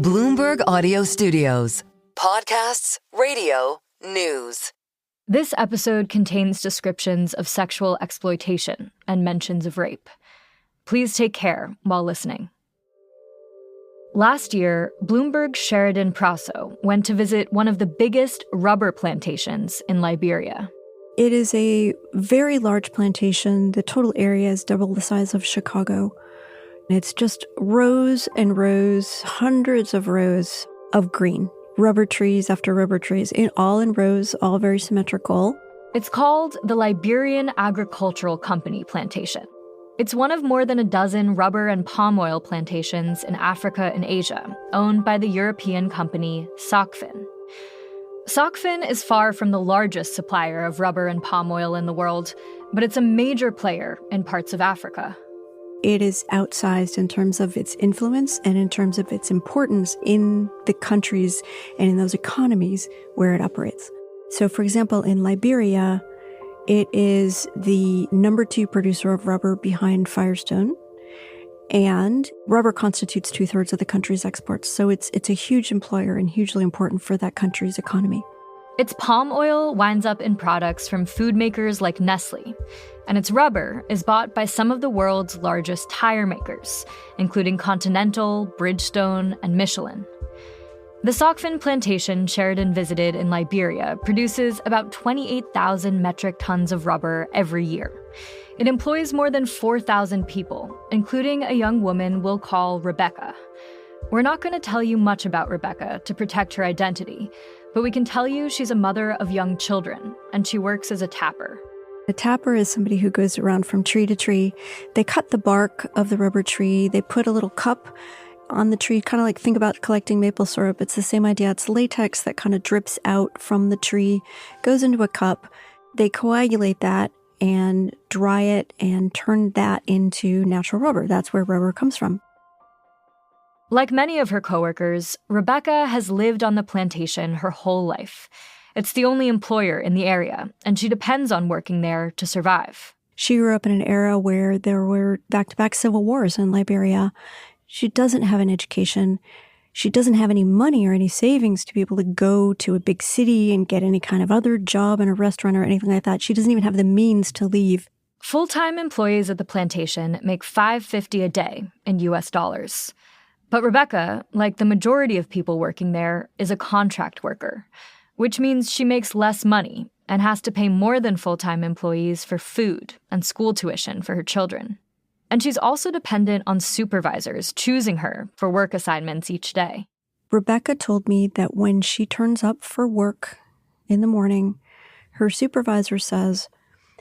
Bloomberg Audio Studios. Podcasts, radio, news. This episode contains descriptions of sexual exploitation and mentions of rape. Please take care while listening. Last year, Bloomberg's Sheridan Prasso went to visit one of the biggest rubber plantations in Liberia. It is a very large plantation. The total area is double the size of Chicago. It's just rows and rows, hundreds of rows of green. Rubber trees after rubber trees, all in rows, all very symmetrical. It's called the Liberian Agricultural Company Plantation. It's one of more than a dozen rubber and palm oil plantations in Africa and Asia, owned by the European company Socfin. Socfin is far from the largest supplier of rubber and palm oil in the world, but it's a major player in parts of Africa. It is outsized in terms of its influence and in terms of its importance in the countries and in those economies where it operates. So, for example, in Liberia, it is the number 2 producer of rubber behind Firestone, and rubber constitutes 2/3 of the country's exports. So it's a huge employer and hugely important for that country's economy. Its palm oil winds up in products from food makers like Nestle, and its rubber is bought by some of the world's largest tire makers, including Continental, Bridgestone, and Michelin. The Socfin plantation Sheridan visited in Liberia produces about 28,000 metric tons of rubber every year. It employs more than 4,000 people, including a young woman we'll call Rebecca. We're not going to tell you much about Rebecca to protect her identity, but we can tell you she's a mother of young children, and she works as a tapper. A tapper is somebody who goes around from tree to tree. They cut the bark of the rubber tree. They put a little cup on the tree, kind of like think about collecting maple syrup. It's the same idea. It's latex that kind of drips out from the tree, goes into a cup. They coagulate that and dry it and turn that into natural rubber. That's where rubber comes from. Like many of her coworkers, Rebecca has lived on the plantation her whole life. It's the only employer in the area, and she depends on working there to survive. She grew up in an era where there were back-to-back civil wars in Liberia. She doesn't have an education. She doesn't have any money or any savings to be able to go to a big city and get any kind of other job in a restaurant or anything like that. She doesn't even have the means to leave. Full-time employees at the plantation make $5.50 a day in U.S. dollars. But Rebecca, like the majority of people working there, is a contract worker, which means she makes less money and has to pay more than full-time employees for food and school tuition for her children. And she's also dependent on supervisors choosing her for work assignments each day. Rebecca told me that when she turns up for work in the morning, her supervisor says,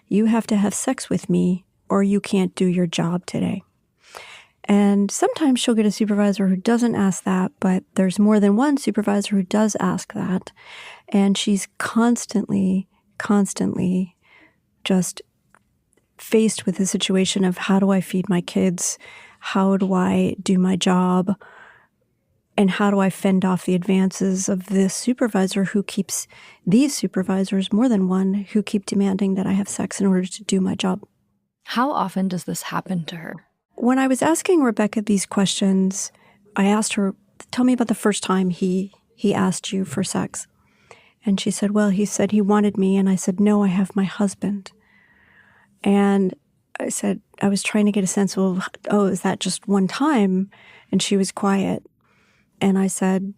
"You have to have sex with me or you can't do your job today." And sometimes she'll get a supervisor who doesn't ask that, but there's more than one supervisor who does ask that. And she's constantly just faced with the situation of, how do I feed my kids? How do I do my job? And how do I fend off the advances of this supervisor who keeps, these supervisors, more than one, who keep demanding that I have sex in order to do my job? How often does this happen to her? When I was asking Rebecca these questions, I asked her, tell me about the first time he asked you for sex. And she said, well, he said he wanted me. And I said, no, I have my husband. And I said, I was trying to get a sense of, oh, is that just one time? And she was quiet. And I said,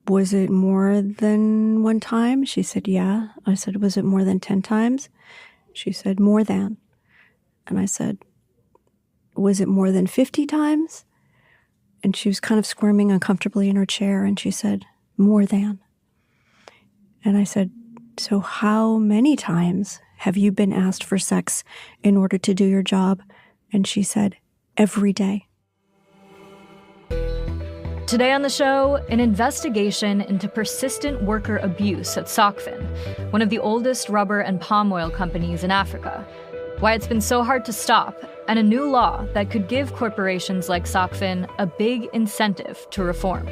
was it more than one time? She said, yeah. I said, was it more than 10 times? She said, more than. And I said, was it more than 50 times? And she was kind of squirming uncomfortably in her chair, and she said, more than. And I said, so how many times have you been asked for sex in order to do your job? And she said, every day. Today on the show, an investigation into persistent worker abuse at Socfin, one of the oldest rubber and palm oil companies in Africa, why it's been so hard to stop, and a new law that could give corporations like Socfin a big incentive to reform.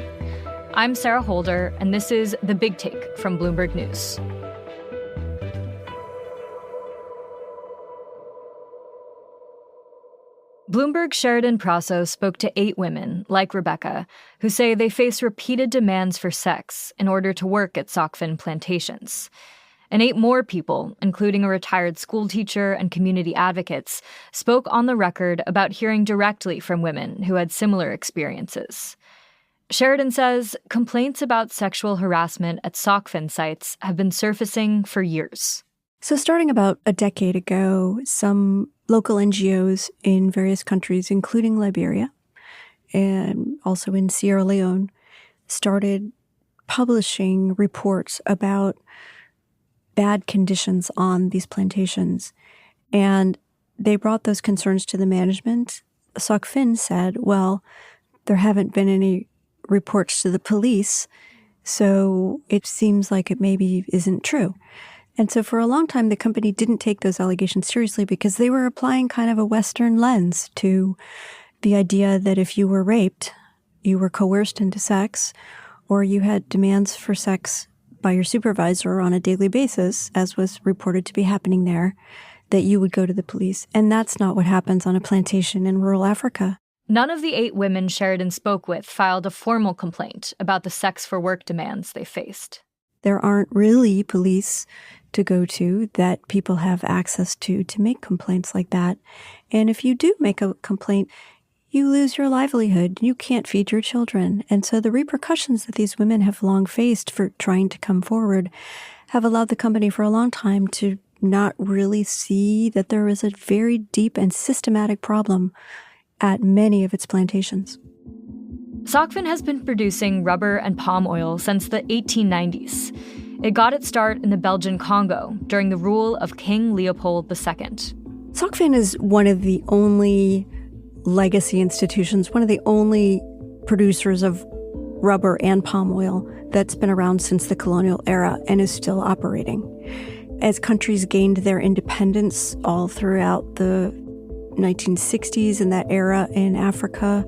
I'm Sarah Holder, and this is The Big Take from Bloomberg News. Bloomberg's Sheridan Prasso spoke to 8 women, like Rebecca, who say they face repeated demands for sex in order to work at Socfin plantations. And 8 more people, including a retired school teacher and community advocates, spoke on the record about hearing directly from women who had similar experiences. Sheridan says complaints about sexual harassment at Socfin sites have been surfacing for years. So starting about a decade ago, some local NGOs in various countries, including Liberia and also in Sierra Leone, started publishing reports about bad conditions on these plantations. And they brought those concerns to the management. Socfin said, well, there haven't been any reports to the police, so it seems like it maybe isn't true. And so for a long time, the company didn't take those allegations seriously because they were applying kind of a Western lens to the idea that if you were raped, you were coerced into sex, or you had demands for sex by your supervisor on a daily basis, as was reported to be happening there, that you would go to the police. And that's not what happens on a plantation in rural Africa. None of the 8 women Sheridan spoke with filed a formal complaint about the sex for work demands they faced. There aren't really police to go to that people have access to make complaints like that. And if you do make a complaint, you lose your livelihood. You can't feed your children. And so the repercussions that these women have long faced for trying to come forward have allowed the company for a long time to not really see that there is a very deep and systematic problem at many of its plantations. Socfin has been producing rubber and palm oil since the 1890s. It got its start in the Belgian Congo during the rule of King Leopold II. Socfin is one of the only legacy institutions, one of the only producers of rubber and palm oil that's been around since the colonial era and is still operating. As countries gained their independence all throughout the 1960s and that era in Africa,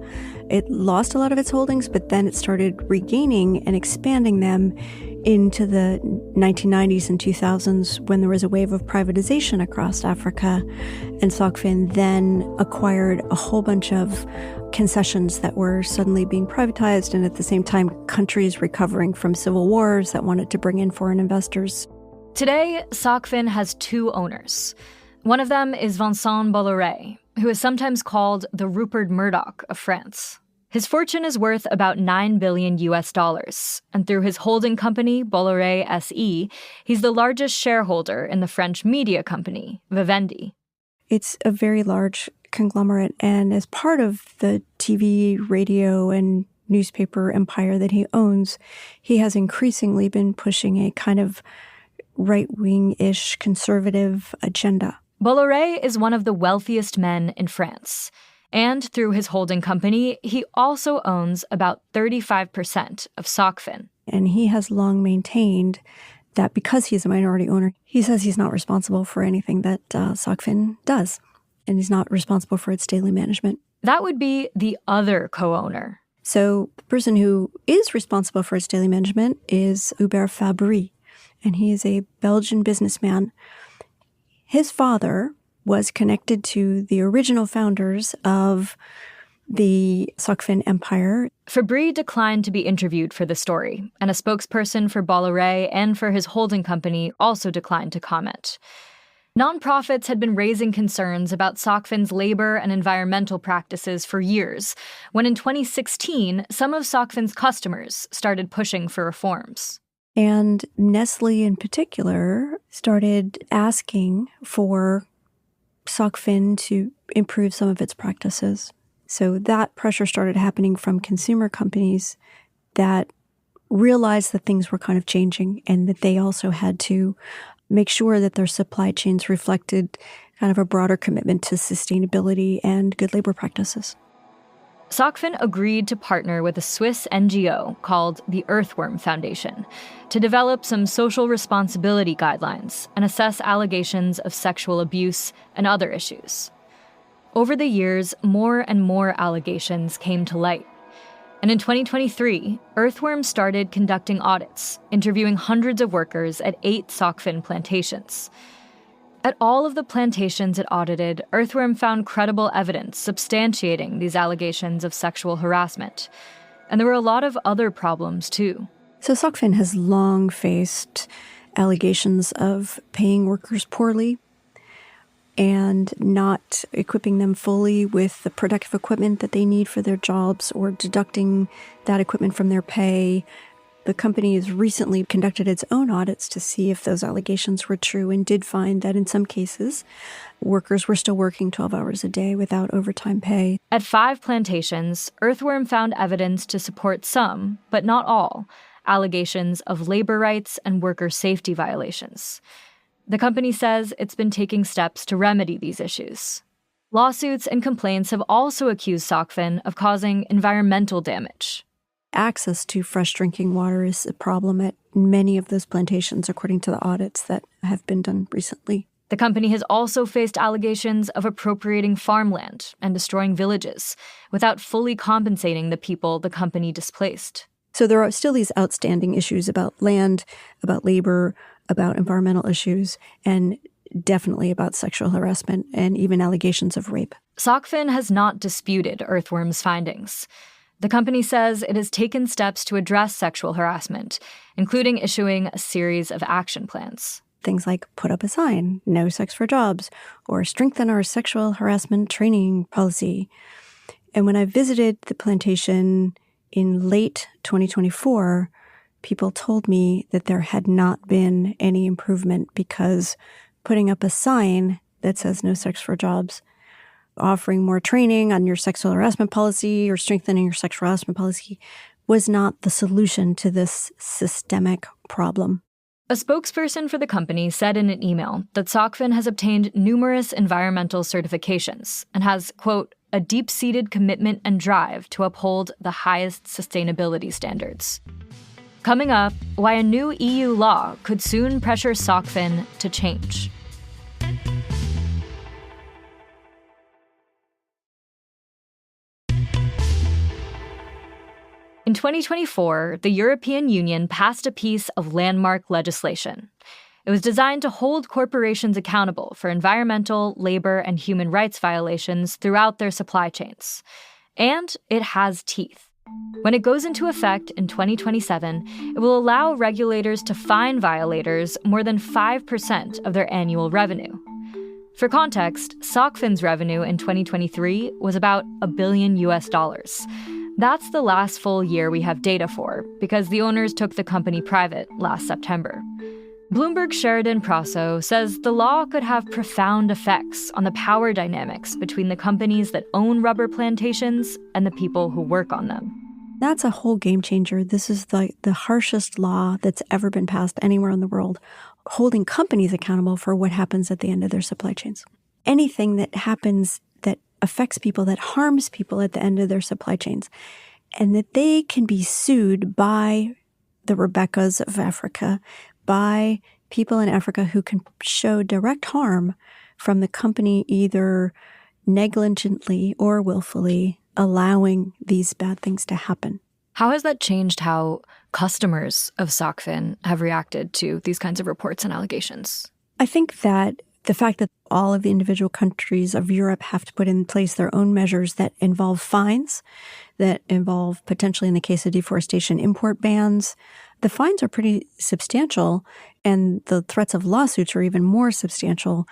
it lost a lot of its holdings, but then it started regaining and expanding them into the 1990s and 2000s when there was a wave of privatization across Africa. And Socfin then acquired a whole bunch of concessions that were suddenly being privatized, and at the same time, countries recovering from civil wars that wanted to bring in foreign investors. Today, Socfin has 2 owners. One of them is Vincent Bolloré, who is sometimes called the Rupert Murdoch of France. His fortune is worth about $9 billion US, and through his holding company, Bolloré SE, he's the largest shareholder in the French media company, Vivendi. It's a very large conglomerate, and as part of the TV, radio, and newspaper empire that he owns, he has increasingly been pushing a kind of right-wing-ish conservative agenda. Bolloré is one of the wealthiest men in France. And through his holding company, he also owns about 35% of Socfin. And he has long maintained that because he's a minority owner, he says he's not responsible for anything that Socfin does. And he's not responsible for its daily management. That would be the other co-owner. So the person who is responsible for its daily management is Hubert Fabry. And he is a Belgian businessman. His father was connected to the original founders of the Socfin empire. Fabry declined to be interviewed for the story, and a spokesperson for Bolloré and for his holding company also declined to comment. Nonprofits had been raising concerns about Socfin's labor and environmental practices for years, when in 2016, some of Socfin's customers started pushing for reforms. And Nestle in particular started asking for Socfin to improve some of its practices. So that pressure started happening from consumer companies that realized that things were kind of changing and that they also had to make sure that their supply chains reflected kind of a broader commitment to sustainability and good labor practices. Socfin agreed to partner with a Swiss NGO called the Earthworm Foundation to develop some social responsibility guidelines and assess allegations of sexual abuse and other issues. Over the years, more and more allegations came to light. And in 2023, Earthworm started conducting audits, interviewing hundreds of workers at 8 Socfin plantations. At all of the plantations it audited, Earthworm found credible evidence substantiating these allegations of sexual harassment. And there were a lot of other problems, too. So Socfin has long faced allegations of paying workers poorly and not equipping them fully with the productive equipment that they need for their jobs or deducting that equipment from their pay. The company has recently conducted its own audits to see if those allegations were true and did find that in some cases, workers were still working 12 hours a day without overtime pay. At 5 plantations, Earthworm found evidence to support some, but not all, allegations of labor rights and worker safety violations. The company says it's been taking steps to remedy these issues. Lawsuits and complaints have also accused Socfin of causing environmental damage. Access to fresh drinking water is a problem at many of those plantations, according to the audits that have been done recently. The company has also faced allegations of appropriating farmland and destroying villages without fully compensating the people the company displaced. So there are still these outstanding issues about land, about labor, about environmental issues, and definitely about sexual harassment and even allegations of rape. Socfin has not disputed Earthworm's findings. The company says it has taken steps to address sexual harassment, including issuing a series of action plans. Things like put up a sign, no sex for jobs, or strengthen our sexual harassment training policy. And when I visited the plantation in late 2024, people told me that there had not been any improvement because putting up a sign that says no sex for jobs, offering more training on your sexual harassment policy or strengthening your sexual harassment policy was not the solution to this systemic problem. A spokesperson for the company said in an email that Socfin has obtained numerous environmental certifications and has, quote, a deep-seated commitment and drive to uphold the highest sustainability standards. Coming up, why a new EU law could soon pressure Socfin to change. In 2024, the European Union passed a piece of landmark legislation. It was designed to hold corporations accountable for environmental, labor, and human rights violations throughout their supply chains. And it has teeth. When it goes into effect in 2027, it will allow regulators to fine violators more than 5% of their annual revenue. For context, Socfin's revenue in 2023 was about $1 billion. That's the last full year we have data for, because the owners took the company private last September. Bloomberg's Sheridan Prasso says the law could have profound effects on the power dynamics between the companies that own rubber plantations and the people who work on them. That's a whole game changer. This is the harshest law that's ever been passed anywhere in the world, holding companies accountable for what happens at the end of their supply chains. Anything that happens that affects people, that harms people at the end of their supply chains, and that they can be sued by the Rebeccas of Africa, by people in Africa who can show direct harm from the company either negligently or willfully allowing these bad things to happen. How has that changed how customers of Socfin have reacted to these kinds of reports and allegations? I think that the fact that all of the individual countries of Europe have to put in place their own measures that involve fines, that involve potentially, in the case of deforestation, import bans. The fines are pretty substantial, and the threats of lawsuits are even more substantial.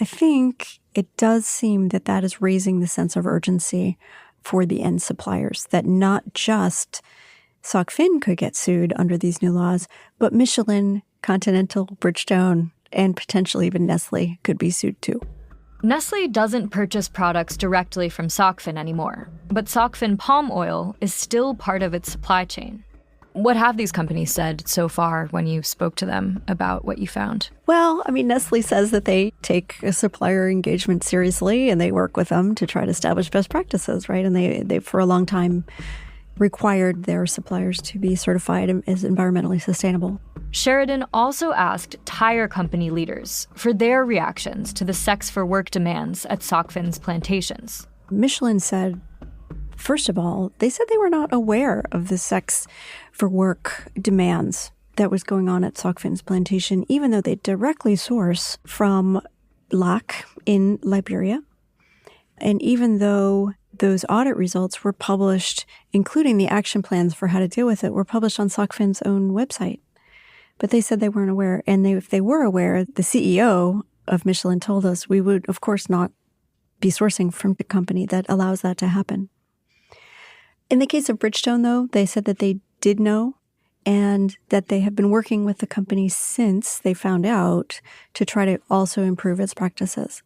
I think it does seem that that is raising the sense of urgency for the end suppliers, that not just Socfin could get sued under these new laws, but Michelin, Continental, Bridgestone, and potentially even Nestle could be sued too. Nestle doesn't purchase products directly from Socfin anymore, but Socfin palm oil is still part of its supply chain. What have these companies said so far when you spoke to them about what you found? Well, Nestle says that they take a supplier engagement seriously and they work with them to try to establish best practices, right? And they for a long time required their suppliers to be certified as environmentally sustainable. Sheridan also asked tire company leaders for their reactions to the sex for work demands at Socfin's plantations. Michelin said, first of all, they said they were not aware of the sex for work demands that was going on at Socfin's plantation, even though they directly source from lack in Liberia. And even though those audit results were published, including the action plans for how to deal with it, were published on Socfin's own website. But they said they weren't aware. And if they were aware, the CEO of Michelin told us we would, of course, not be sourcing from the company that allows that to happen. In the case of Bridgestone, though, they said that they did know and that they have been working with the company since they found out to try to also improve its practices.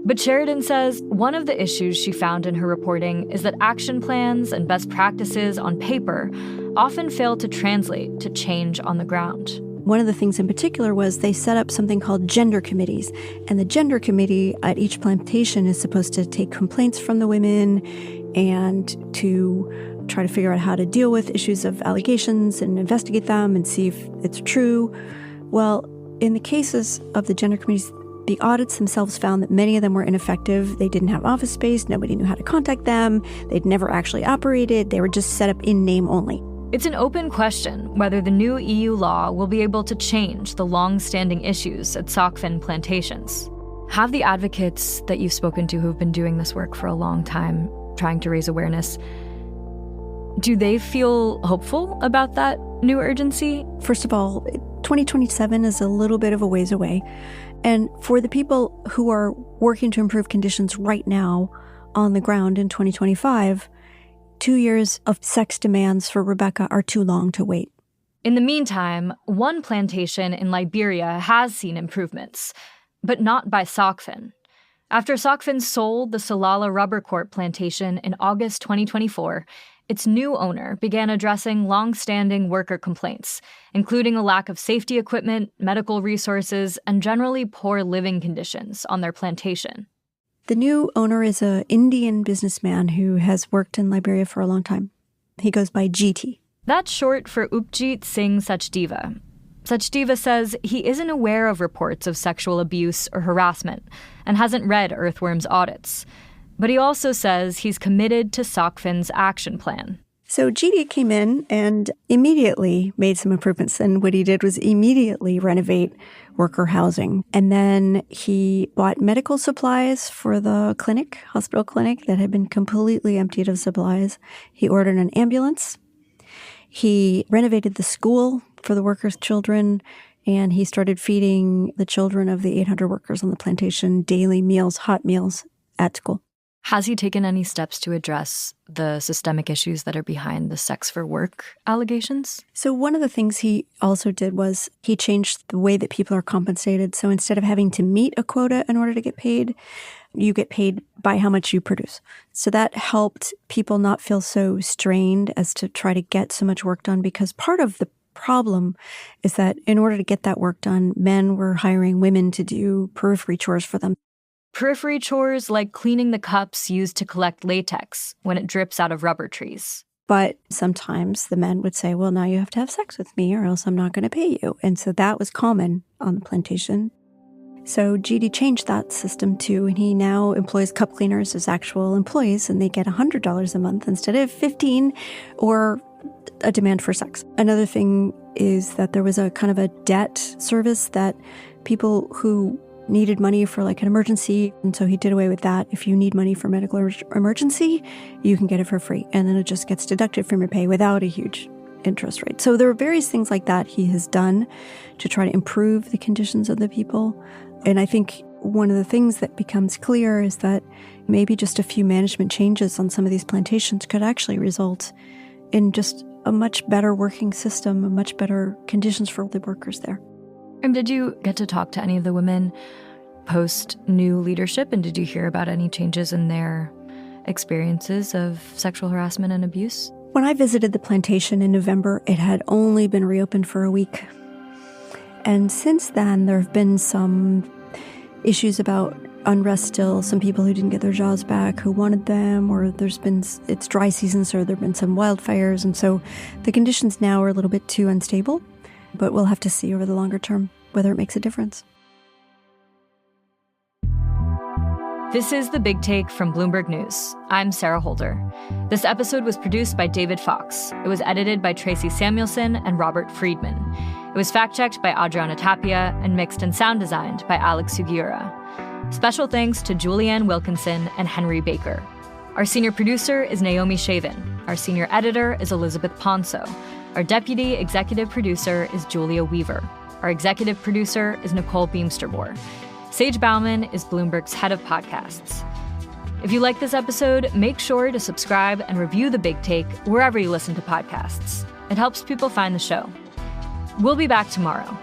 But Sheridan says one of the issues she found in her reporting is that action plans and best practices on paper often fail to translate to change on the ground. One of the things in particular was they set up something called gender committees. And the gender committee at each plantation is supposed to take complaints from the women and to try to figure out how to deal with issues of allegations and investigate them and see if it's true. Well, in the cases of the gender committees, the audits themselves found that many of them were ineffective. They didn't have office space. Nobody knew how to contact them. They'd never actually operated. They were just set up in name only. It's an open question whether the new EU law will be able to change the long-standing issues at Socfin plantations. Have the advocates that you've spoken to who've been doing this work for a long time, trying to raise awareness, do they feel hopeful about that new urgency? First of all, 2027 is a little bit of a ways away. And for the people who are working to improve conditions right now on the ground in 2025, 2 years of sex demands for Rebecca are too long to wait. In the meantime, one plantation in Liberia has seen improvements, but not by Socfin. After Socfin sold the Salala Rubber Corp plantation in August 2024, its new owner began addressing long-standing worker complaints, including a lack of safety equipment, medical resources, and generally poor living conditions on their plantation. The new owner is an Indian businessman who has worked in Liberia for a long time. He goes by GT. That's short for Upjit Singh Sachdeva. Sachdeva says he isn't aware of reports of sexual abuse or harassment and hasn't read Earthworm's audits. But he also says he's committed to Socfin's action plan. So GD came in and immediately made some improvements. And what he did was immediately renovate worker housing. And then he bought medical supplies for the clinic, hospital clinic, that had been completely emptied of supplies. He ordered an ambulance. He renovated the school for the workers' children. And he started feeding the children of the 800 workers on the plantation daily meals, hot meals at school. Has he taken any steps to address the systemic issues that are behind the sex for work allegations? So one of the things he also did was he changed the way that people are compensated. So instead of having to meet a quota in order to get paid, you get paid by how much you produce. So that helped people not feel so strained as to try to get so much work done, because part of the problem is that in order to get that work done, men were hiring women to do periphery chores for them. Periphery chores like cleaning the cups used to collect latex when it drips out of rubber trees. But sometimes the men would say, well, now you have to have sex with me or else I'm not going to pay you. And so that was common on the plantation. So GD changed that system too, and he now employs cup cleaners as actual employees, and they get $100 a month instead of $15 or a demand for sex. Another thing is that there was a kind of a debt service that people who needed money for like an emergency, and so he did away with that. If you need money for medical emergency, you can get it for free, and then it just gets deducted from your pay without a huge interest rate. So there are various things like that he has done to try to improve the conditions of the people. And I think one of the things that becomes clear is that maybe just a few management changes on some of these plantations could actually result in just a much better working system, much better conditions for the workers there. And did you get to talk to any of the women post new leadership? And did you hear about any changes in their experiences of sexual harassment and abuse? When I visited the plantation in November, it had only been reopened for a week. And since then, there have been some issues about unrest still, some people who didn't get their jobs back, who wanted them, or it's dry season, so there have been some wildfires. And so the conditions now are a little bit too unstable. But we'll have to see over the longer term whether it makes a difference. This is The Big Take from Bloomberg News. I'm Sarah Holder. This episode was produced by David Fox. It was edited by Tracy Samuelson and Robert Friedman. It was fact-checked by Adriana Tapia and mixed and sound designed by Alex Sugiura. Special thanks to Julianne Wilkinson and Henry Baker. Our senior producer is Naomi Shavin. Our senior editor is Elizabeth Ponso. Our deputy executive producer is Julia Weaver. Our executive producer is Nicole Beamsterboer. Sage Bauman is Bloomberg's head of podcasts. If you like this episode, make sure to subscribe and review The Big Take wherever you listen to podcasts. It helps people find the show. We'll be back tomorrow.